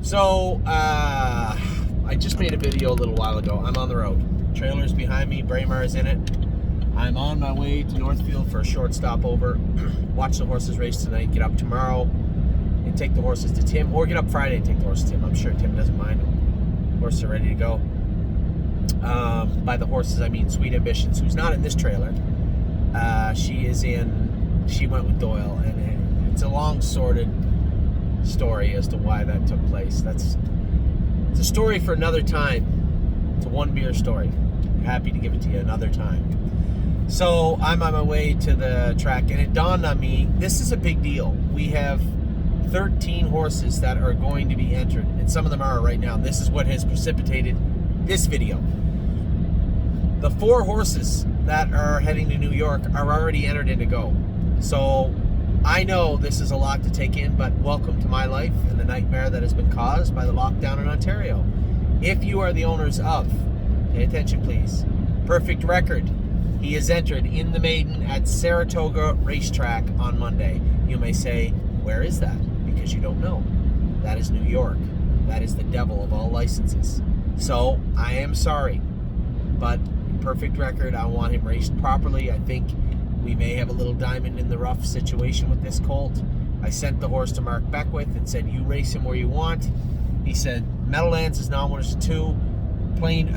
So, I just made a video a little while ago. I'm on the road. Trailer's behind me. Braemar is in it. I'm on my way to Northfield for a short stopover. Watch the horses race tonight. Get up tomorrow and take the horses to Tim. Or get up Friday and take the horses to Tim. I'm sure Tim doesn't mind. Horses are ready to go. By the horses, I mean Sweet Ambitions, who's not in this trailer. She went with Doyle. And it's a long, sordid story as to why that took place. It's a story for another time. It's a one beer story. Happy to give it to you another time. So I'm on my way to the track, and it dawned on me, this is a big deal. We have 13 horses that are going to be entered, and some of them are right now. This is what has precipitated this video. The 4 horses that are heading to New York are already entered in to go. So I know this is a lot to take in, but welcome to my life and the nightmare that has been caused by the lockdown in Ontario. If you are the owners of, pay attention please, Perfect Record, he is entered in the maiden at Saratoga Racetrack on Monday. You may say, where is that? Because you don't know. That is New York. That is the devil of all licenses. So I am sorry, but Perfect Record, I want him raced properly. I think we may have a little diamond in the rough situation with this colt. I sent the horse to Mark Beckwith and said, you race him where you want. He said, Meadowlands is non-winners to 2. Plain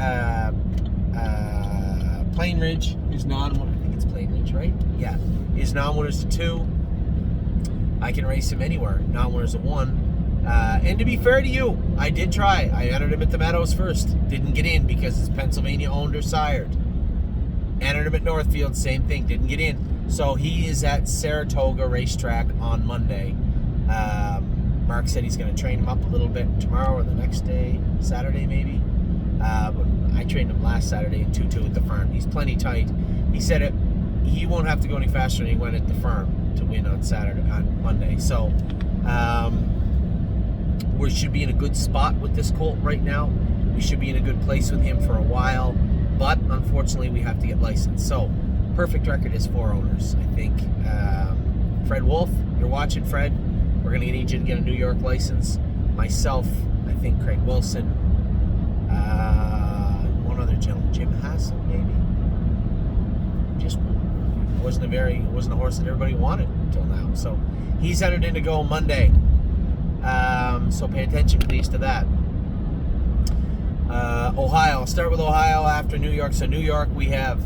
Ridge is non-winners. I think it's Plain Ridge, right? Yeah. Is non-winners to 2. I can race him anywhere. Non-winners to 1. And to be fair to you, I did try. I entered him at the Meadows first. Didn't get in because it's Pennsylvania owned or sired. Entered him at Northfield, same thing, didn't get in. So he is at Saratoga Racetrack on Monday. Mark said he's going to train him up a little bit tomorrow or the next day, Saturday maybe. But I trained him last Saturday in 2-2 at the farm. He's plenty tight. He said he won't have to go any faster than he went at the farm to win on Monday. So we should be in a good spot with this colt right now. We should be in a good place with him for a while. But unfortunately, we have to get licensed. So, Perfect Record is 4 owners. I think Fred Wolf, you're watching, Fred. We're going to need you to get a New York license. Myself, I think Craig Wilson, one other gentleman, Jim Hassel, maybe. Just wasn't a horse that everybody wanted until now. So, he's entered in to go Monday. So pay attention, please, to that. Ohio. I'll start with Ohio after New York. So New York we have,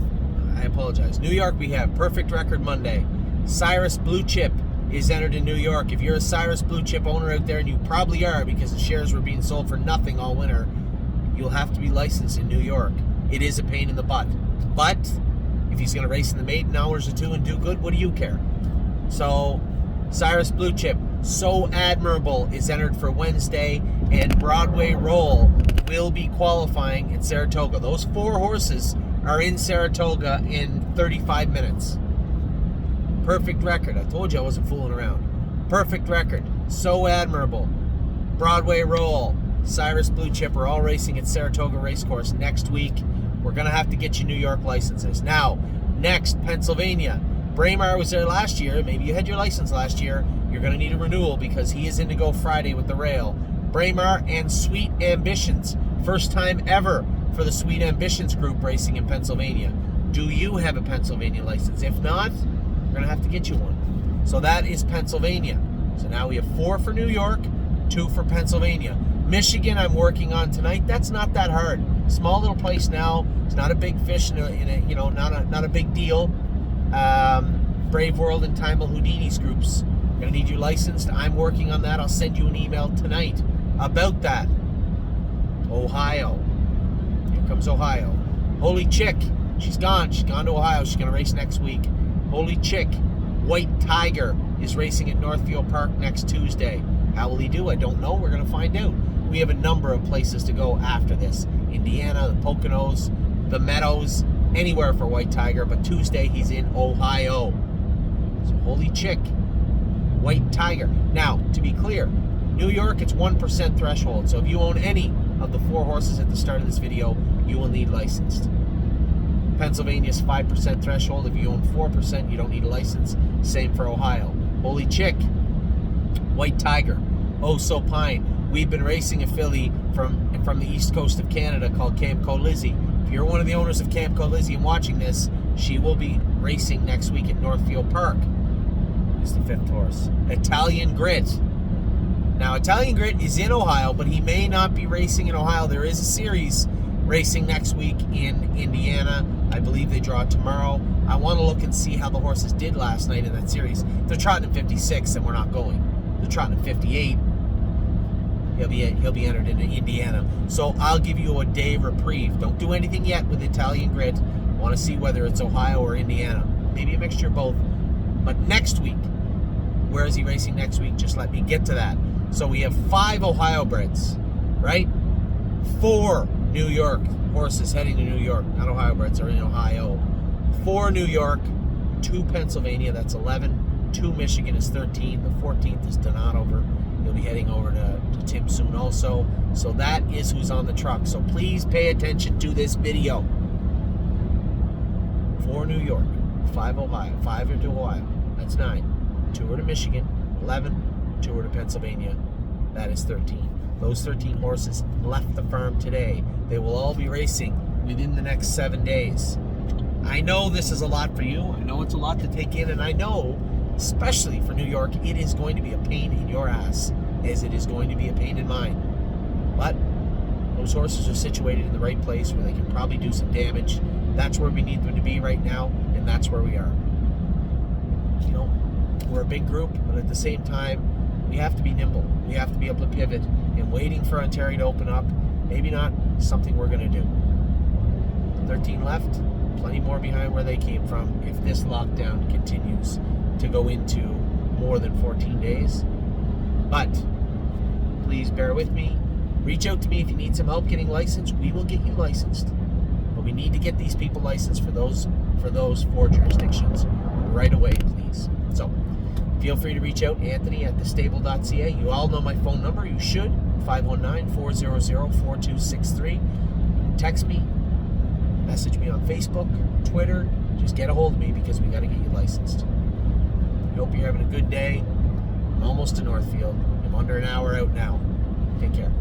New York we have Perfect Record Monday. Cyrus Blue Chip is entered in New York. If you're a Cyrus Blue Chip owner out there, and you probably are because the shares were being sold for nothing all winter, you'll have to be licensed in New York. It is a pain in the butt. But if he's going to race in the maiden hours or 2 and do good, what do you care? So Cyrus Blue Chip, So Admirable is entered for Wednesday, and Broadway Roll will be qualifying at Saratoga. Those 4 horses are in Saratoga in 35 minutes. Perfect Record. I told you I wasn't fooling around. Perfect Record, So Admirable, Broadway Roll, Cyrus Blue Chip are all racing at Saratoga Racecourse next week. We're going to have to get you New York licenses. Now, next, Pennsylvania. Braemar was there last year. Maybe you had your license last year. You're going to need a renewal because he is in to go Friday with the rail. Braemar and Sweet Ambitions. First time ever for the Sweet Ambitions group racing in Pennsylvania. Do you have a Pennsylvania license? If not, we're going to have to get you one. So that is Pennsylvania. So now we have 4 for New York, 2 for Pennsylvania. Michigan I'm working on tonight. That's not that hard. Small little place now. It's not a big fish not a big deal. Brave World and Time Houdini's groups. Gonna need you licensed. I'm working on that. I'll send you an email tonight about that. Ohio. Here comes Ohio. Holy Chick. She's gone. She's gone to Ohio. She's gonna race next week. Holy Chick. White Tiger is racing at Northfield Park next Tuesday. How will he do? I don't know. We're gonna find out. We have a number of places to go after this. Indiana, the Poconos, the Meadows, anywhere for White Tiger, but Tuesday he's in Ohio. So Holy Chick, White Tiger. Now, to be clear, New York, it's 1% threshold. So if you own any of the 4 horses at the start of this video, you will need licensed. Pennsylvania's 5% threshold. If you own 4%, you don't need a license. Same for Ohio. Holy Chick, White Tiger, Oh So Pine, we've been racing a filly from the east coast of Canada called Camco Lizzie. If you're one of the owners of Camco Lizzie and watching this, she will be racing next week at Northfield Park. Who's the fifth horse? Italian Grit. Now, Italian Grit is in Ohio, but he may not be racing in Ohio. There is a series racing next week in Indiana. I believe they draw tomorrow. I want to look and see how the horses did last night in that series. They're trotting at 56, and we're not going. They're trotting at 58. He'll be entered into Indiana. So I'll give you a day reprieve. Don't do anything yet with Italian Grit. I want to see whether it's Ohio or Indiana. Maybe a mixture of both. But next week, where is he racing next week? Just let me get to that. So we have 5 Ohio breds, right? 4 New York horses heading to New York. Not Ohio breds, are in Ohio. 4 New York, 2 Pennsylvania, that's 11. 2 Michigan is 13. The 14th is Donadover. He'll be heading over to Tim soon also. So that is who's on the truck. So please pay attention to this video. 4 New York, 5 Ohio. 5 are to Ohio. That's 9. 2 are to Michigan. 11. 2 are to Pennsylvania. That is 13. Those 13 horses left the farm today. They will all be racing within the next 7 days. I know this is a lot for you. I know it's a lot to take in, and I know, especially for New York, it is going to be a pain in your ass, as it is going to be a pain in mine. But those horses are situated in the right place where they can probably do some damage. That's where we need them to be right now, and that's where we are. You know, we're a big group, but at the same time, we have to be nimble. We have to be able to pivot, and waiting for Ontario to open up, maybe not something we're going to do. 13 left, plenty more behind where they came from if this lockdown continues to go into more than 14 days. But please bear with me. Reach out to me if you need some help getting licensed. We will get you licensed. But we need to get these people licensed for those 4 jurisdictions right away, please. So feel free to reach out, Anthony at thestable.ca. You all know my phone number. You should. 519-400-4263. Text me. Message me on Facebook, Twitter. Just get a hold of me because we got to get you licensed. I hope you're having a good day. I'm almost to Northfield. I'm under an hour out now. Take care.